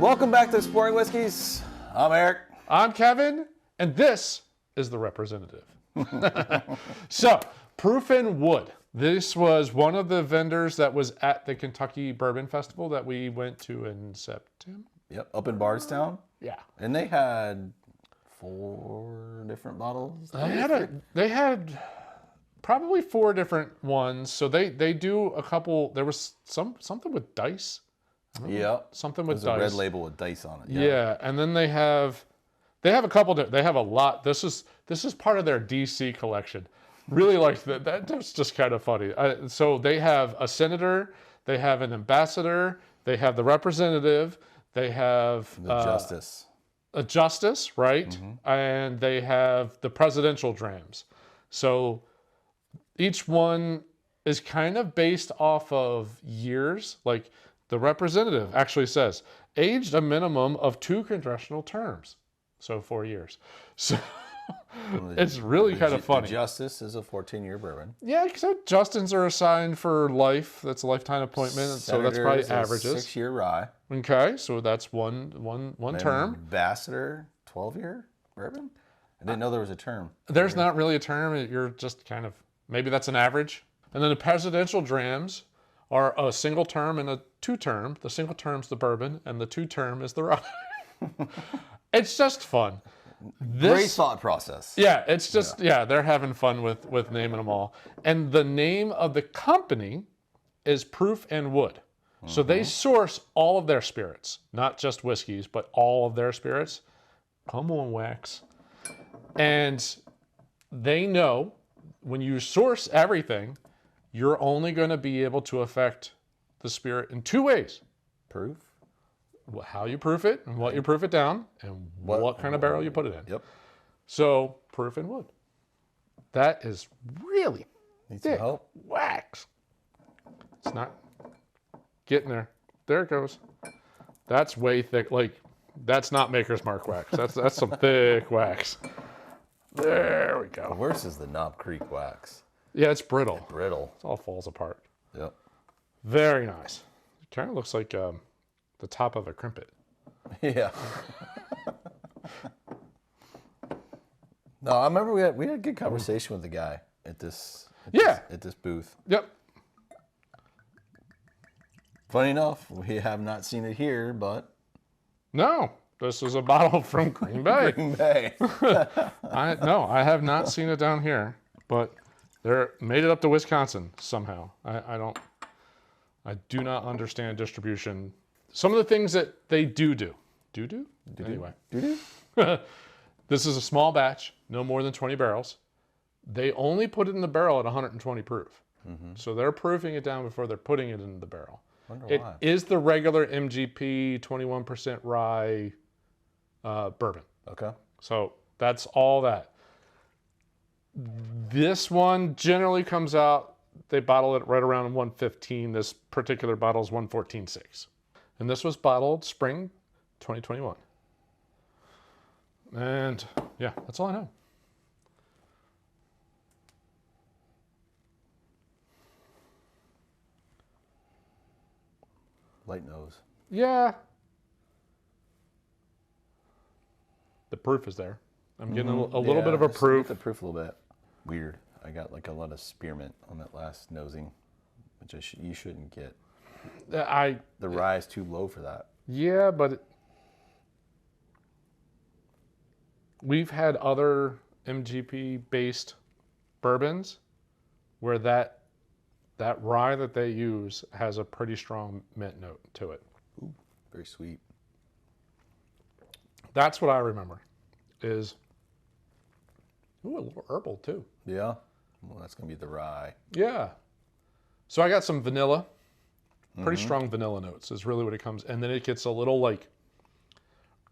Welcome back to Exploring Whiskeys. I'm Eric. I'm Kevin, and this is the representative. So, Proof and Wood. This was one of the vendors that was at the Kentucky Bourbon Festival that we went to in September. Yep, up in Bardstown. Yeah. And they had 4 different bottles. They had probably 4 different ones. So they do a couple. There was something with dice. Yep. Something with dice. There's a red label with dice on it. Yeah, and then they have a couple. They have a lot. This is part of their DC collection. Really like that. That's just kind of funny. So they have a senator, they have an ambassador, they have the representative, they have The justice. a justice, right? Mm-hmm. And they have the presidential drams. So each one is kind of based off of years. Like the representative actually says, aged a minimum of 2 congressional terms. So 4 years. So it's really kind of funny. The justice is a 14-year bourbon. Yeah, so Justins are assigned for life. That's a lifetime appointment. So that's probably averages. 6-year rye. Okay, so that's one term. Ambassador, 12-year bourbon? I didn't know there was a term. There's not really a term. You're just kind of, maybe that's an average. And then the presidential drams are a single term and a 2-term. The single term's the bourbon, and the 2-term is the rye. It's just fun. Great thought process. Yeah, it's just, they're having fun with naming them all. And the name of the company is Proof and Wood. Mm-hmm. So they source all of their spirits, not just whiskeys, but all of their spirits. Come on, wax. And they know when you source everything, you're only going to be able to affect the spirit in 2 ways. Proof. How you proof it and what you proof it down and what kind of barrel you put it in. Yep. So, Proof and Wood. That is really thick wax. It's not getting there. There it goes. That's way thick. Like, that's not Maker's Mark wax. That's some thick wax. There we go. The worst is the Knob Creek wax. Yeah, it's brittle. Brittle. It all falls apart. Yep. Very nice. It kind of looks like the top of a crimpet. Yeah. No, I remember we had a good conversation with the guy at this booth. Yep. Funny enough, we have not seen it here, but No, this is a bottle from Green Bay. Green Bay. I have not seen it down here, but they made it up to Wisconsin somehow. I do not understand distribution. Some of the things that they do. Anyway. This is a small batch, no more than 20 barrels. They only put it in the barrel at 120 proof. Mm-hmm. So they're proofing it down before they're putting it in the barrel. It is the regular MGP 21% rye bourbon. Okay. So that's all that. This one generally comes out, they bottle it right around 115. This particular bottle is 114.6. And this was bottled spring 2021. And yeah, that's all I know. Light nose. Yeah. The proof is there. I'm getting a little bit of a proof. The proof a little bit. Weird. I got like a lot of spearmint on that last nosing, which you shouldn't get. The rye is too low for that. Yeah, but we've had other MGP-based bourbons where that rye that they use has a pretty strong mint note to it. Ooh, very sweet. That's what I remember. Is a little herbal too. Yeah. Well, that's gonna be the rye. Yeah. So I got some vanilla. Pretty strong vanilla notes is really what it comes. And then it gets a little like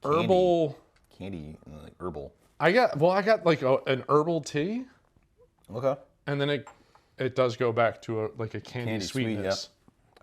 herbal. Candy and like herbal. I got like an herbal tea. Okay. And then it does go back to a candy sweetness. Sweet,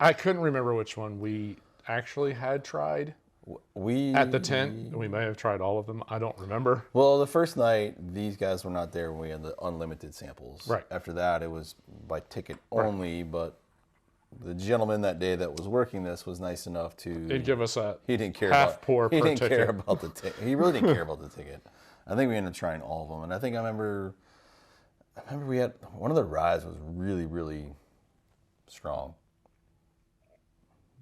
I couldn't remember which one we actually had tried. At the tent. We may have tried all of them. I don't remember. Well, the first night, these guys were not there when we had the unlimited samples. Right. After that, it was by ticket only, but the gentleman that day that was working this was nice enough to. He'd give us a He didn't care half pour He per didn't ticket. care about the ticket. He really didn't care about the ticket. I think we ended up trying all of them, and I remember we had one of the ryes was really, really strong.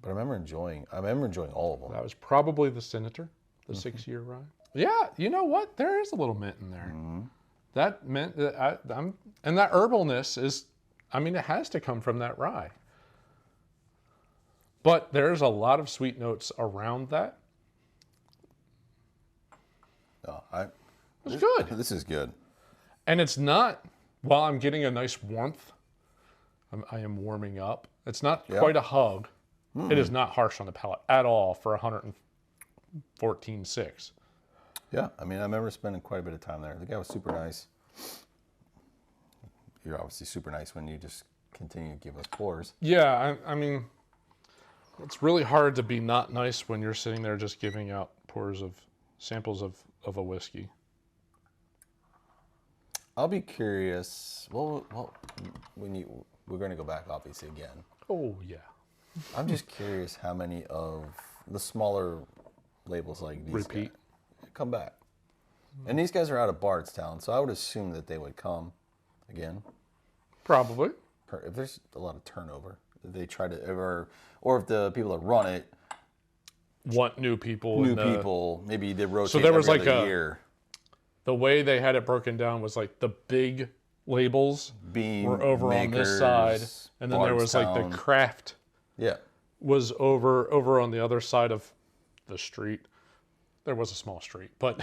But I remember enjoying all of them. That was probably the Senator, the 6-year rye. Yeah, you know what? There is a little mint in there. That mint, and that herbalness is, it has to come from that rye. But there's a lot of sweet notes around that. Oh, It's good. This is good. And it's not, while I'm getting a nice warmth, I am warming up. It's not quite a hug. It is not harsh on the palate at all for 114.6. Yeah, I remember spending quite a bit of time there. The guy was super nice. You're obviously super nice when you just continue to give us pours. Yeah, it's really hard to be not nice when you're sitting there just giving out pours of samples of a whiskey. I'll be curious. Well, we're going to go back obviously again. Oh, yeah. I'm just curious how many of the smaller labels like these Repeat. guys come back. And these guys are out of Bardstown, so I would assume that they would come again. Probably. If there's a lot of turnover, if they try to or if the people that run it Want new people. maybe they rotate So there was every like other year. The way they had it broken down was like the big labels Bean were over makers, on this side, and then there was like Bardstown. the craft Yeah. was over on the other side of the street. There was a small street, but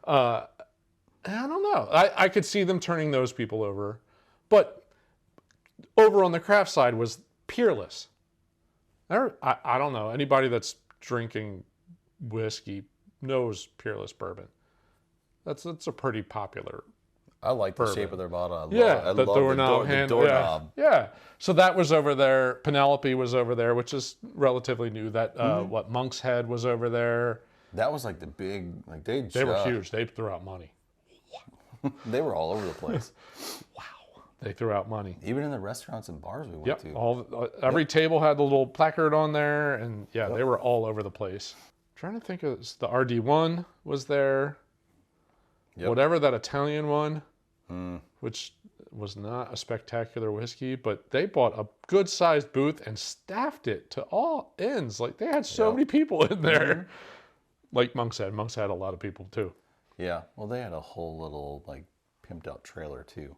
I don't know. I could see them turning those people over, but over on the craft side was Peerless. I don't know. Anybody that's drinking whiskey knows Peerless bourbon. That's a pretty popular. I like the bourbon. shape of their bottle. I love The doorknob handle. doorknob. Yeah. So that was over there. Penelope was over there, which is relatively new. That Monk's Head was over there. That was like the big, like They were huge. They threw out money. They were all over the place. Wow. They threw out money. Even in the restaurants and bars we went to. Every table had the little placard on there, and they were all over the place. Trying to think of the RD1 was there. Yep. Whatever that Italian one, which was not a spectacular whiskey, but they bought a good-sized booth and staffed it to all ends. Like they had so many people in there. Like Monk's Head. Monk's had a lot of people too. Yeah. Well, they had a whole little like pimped out trailer too.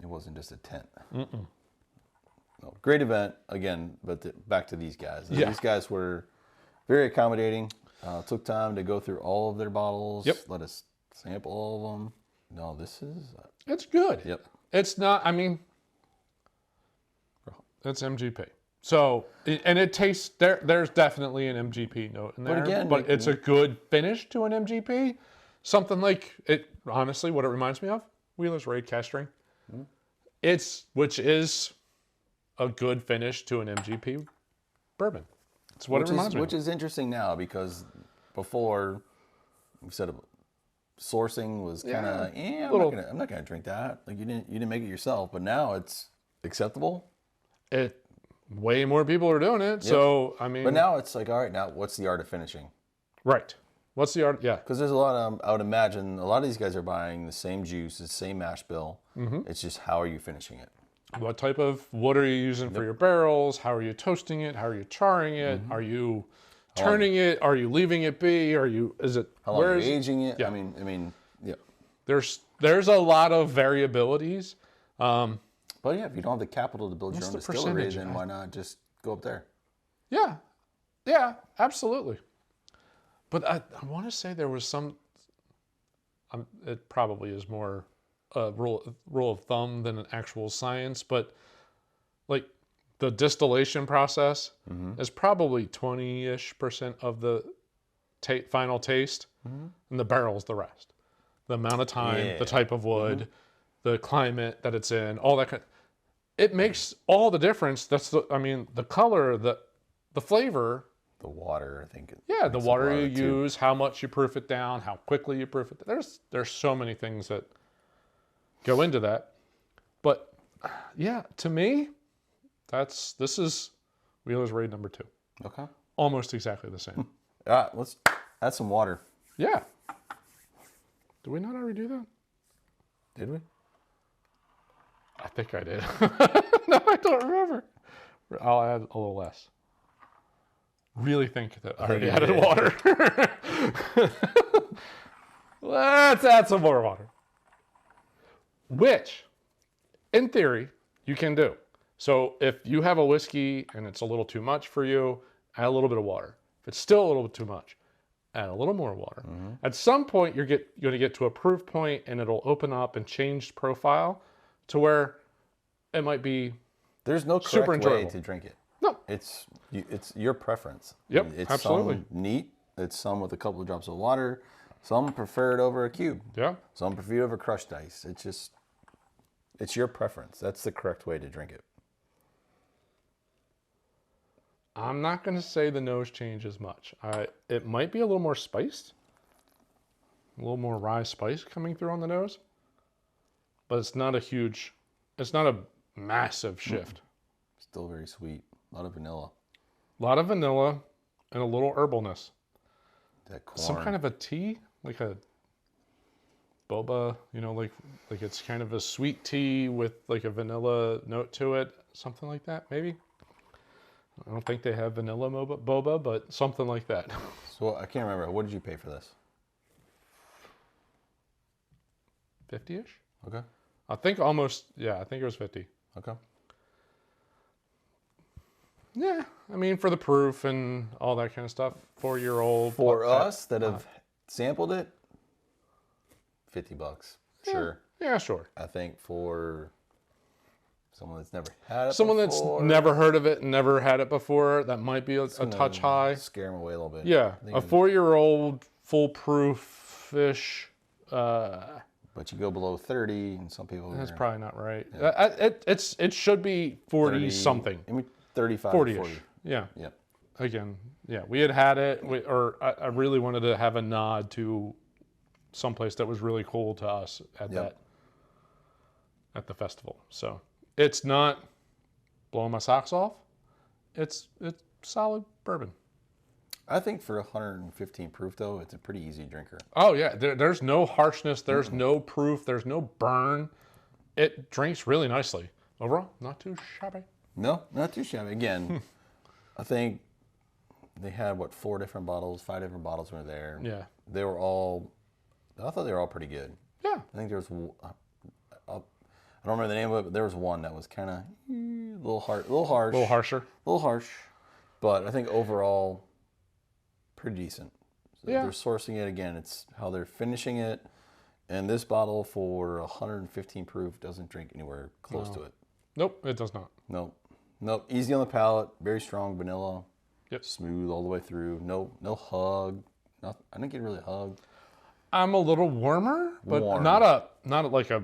It wasn't just a tent. No, great event again, but back to these guys. Yeah. These guys were very accommodating. Took time to go through all of their bottles. Yep. Let us sample all of them. No, this is. It's good. Yep. It's not. It's MGP. So, and it tastes there's definitely an MGP note in there. But again, it's a good finish to an MGP. Something like it. Honestly, what it reminds me of Wheeler's Raid Cask Strength. Which is a good finish to an MGP bourbon. It's what it reminds me of. Which is interesting now because before we said sourcing was kind of I'm not gonna drink that. Like you didn't make it yourself, but now it's acceptable. Way more people are doing it. Yep. So but now it's like, all right, now what's the art of finishing? Right. What's the art? Yeah. Because there's a lot of, I would imagine, a lot of these guys are buying the same juice, the same mash bill. It's just how are you finishing it? What type of wood are you using for your barrels? How are you toasting it? How are you charring it? Are you turning it? Are you leaving it be? How long are you aging it? Yeah. Yeah. There's a lot of variabilities. But yeah, if you don't have the capital to build your own distillery, then why not just go up there? Yeah. Yeah, absolutely. But I want to say there was some, it probably is more a rule of thumb than an actual science, but like the distillation process is probably 20-ish% of the final taste, and the barrel's the rest. The amount of time, the type of wood, the climate that it's in, all that it makes all the difference. That's the color, the flavor. The water, I think. The water you use, how much you proof it down, how quickly you proof it. There's so many things that go into that. But yeah, to me, This is Wheeler's Raid number 2. Okay. Almost exactly the same. All right, let's add some water. Yeah. Did we not already do that? Did we? I think I did. No, I don't remember. I'll add a little less. Really think that I already added water. Let's add some more water. Which, in theory, you can do. So if you have a whiskey and it's a little too much for you, add a little bit of water. If it's still a little bit too much, add a little more water. Mm-hmm. At some point, you're going to get to a proof point and it'll open up and change profile to where it might be There's no correct way to drink it. No. It's your preference. Yep, it's absolutely. Some neat. It's some with a couple of drops of water. Some prefer it over a cube. Yeah. Some prefer it over crushed ice. It's your preference. That's the correct way to drink it. I'm not going to say the nose changes much. It might be a little more spiced. A little more rye spice coming through on the nose. But it's not a massive shift. Still very sweet. A lot of vanilla. A lot of vanilla and a little herbalness. That corn. Some kind of a tea, like a boba, like it's kind of a sweet tea with like a vanilla note to it. Something like that, maybe. I don't think they have vanilla boba, but something like that. So I can't remember. What did you pay for this? 50-ish? Okay. I think it was 50. Okay. Yeah, I mean, for the proof and all that kind of stuff, 4-year-old. For us that have sampled it, $50. Sure. Yeah, sure. I think for someone that's never had it Someone before, that's never heard of it and never had it before, that might be a touch high. Scare them away a little bit. Yeah, a 4-year-old, foolproof-ish. But you go below 30, and some people... That's probably not right. Yeah. It should be 40-something. I mean, 35 40-ish. 40. Yeah. Yep. Again, yeah, we had it, I really wanted to have a nod to someplace that was really cool to us at the festival. So it's not blowing my socks off. It's solid bourbon. I think for 115 proof, though, it's a pretty easy drinker. Oh, yeah. There's no harshness. There's no proof. There's no burn. It drinks really nicely. Overall, not too shabby. No, not too shabby. Again, I think they had, 5 different bottles were there. Yeah. I thought they were all pretty good. Yeah. I think there was, I don't remember the name of it, but there was one that was kind of a little harsh. A little harsher. A little harsh. But I think overall, pretty decent. So Yeah. They're sourcing it again. It's how they're finishing it. And this bottle for 115 proof doesn't drink anywhere close to it. Nope, it does not. Nope. Easy on the palate. Very strong vanilla. Yep. Smooth all the way through. No hug. I didn't get really hugged. I'm a little warmer, but Warm. not like a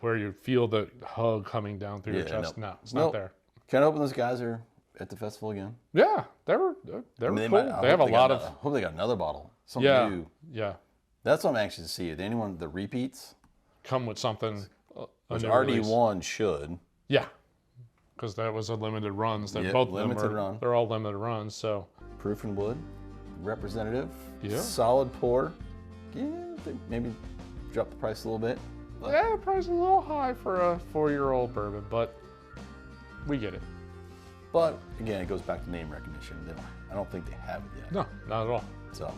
where you feel the hug coming down through your chest. No, it's not there. Can't open those guys are at the festival again. Yeah, they were cool. They have a lot of. I hope they got another bottle. Something new. Yeah. That's what I'm anxious to see. If anyone, the repeats, Come with something. which RD1 should. Yeah, because that was a limited runs. Both of them limited run. They're all limited runs. So Proof and wood, representative. Yeah. Solid pour. Yeah, maybe drop the price a little bit. yeah, the price is a little high for a 4-year-old bourbon, but we get it. But again, it goes back to name recognition. I don't think they have it yet. No, not at all. So,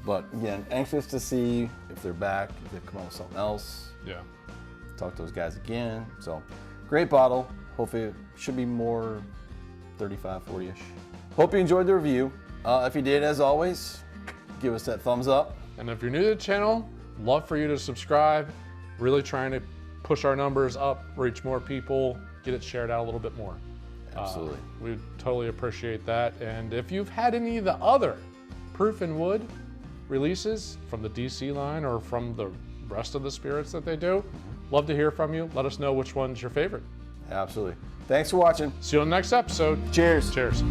but again, anxious to see if they're back, if they come up with something else. Yeah. Talk to those guys again. So, great bottle. Hopefully, it should be more 35, 40-ish. Hope you enjoyed the review. If you did, as always, give us that thumbs up. And if you're new to the channel, love for you to subscribe. Really trying to push our numbers up, reach more people, get it shared out a little bit more. Absolutely. We totally appreciate that. And if you've had any of the other Proof and Wood releases from the DC line or from the rest of the spirits that they do, love to hear from you. Let us know which one's your favorite. Absolutely. Thanks for watching. See you on the next episode. Cheers. Cheers.